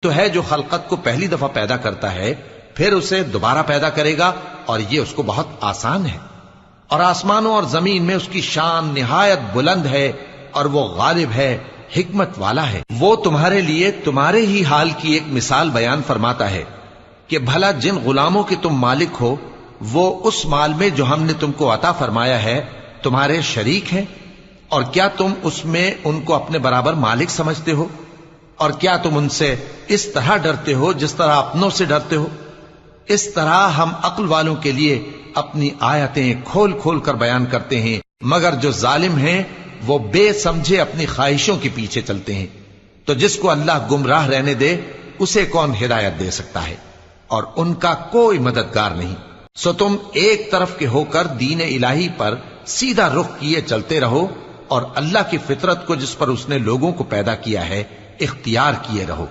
تو ہے جو خلقت کو پہلی دفعہ پیدا کرتا ہے پھر اسے دوبارہ پیدا کرے گا، اور یہ اس کو بہت آسان ہے۔ اور آسمانوں اور زمین میں اس کی شان نہایت بلند ہے، اور وہ غالب ہے، حکمت والا ہے۔ وہ تمہارے لیے تمہارے ہی حال کی ایک مثال بیان فرماتا ہے کہ بھلا جن غلاموں کے تم مالک ہو وہ اس مال میں جو ہم نے تم کو عطا فرمایا ہے تمہارے شریک ہیں، اور کیا تم اس میں ان کو اپنے برابر مالک سمجھتے ہو؟ اور کیا تم ان سے اس طرح ڈرتے ہو جس طرح اپنوں سے ڈرتے ہو؟ اس طرح ہم عقل والوں کے لیے اپنی آیتیں کھول کھول کر بیان کرتے ہیں، مگر جو ظالم ہیں وہ بے سمجھے اپنی خواہشوں کے پیچھے چلتے ہیں۔ تو جس کو اللہ گمراہ رہنے دے اسے کون ہدایت دے سکتا ہے، اور ان کا کوئی مددگار نہیں۔ سو تم ایک طرف کے ہو کر دین الہی پر سیدھا رخ کیے چلتے رہو، اور اللہ کی فطرت کو جس پر اس نے لوگوں کو پیدا کیا ہے اختیار کیے رہو۔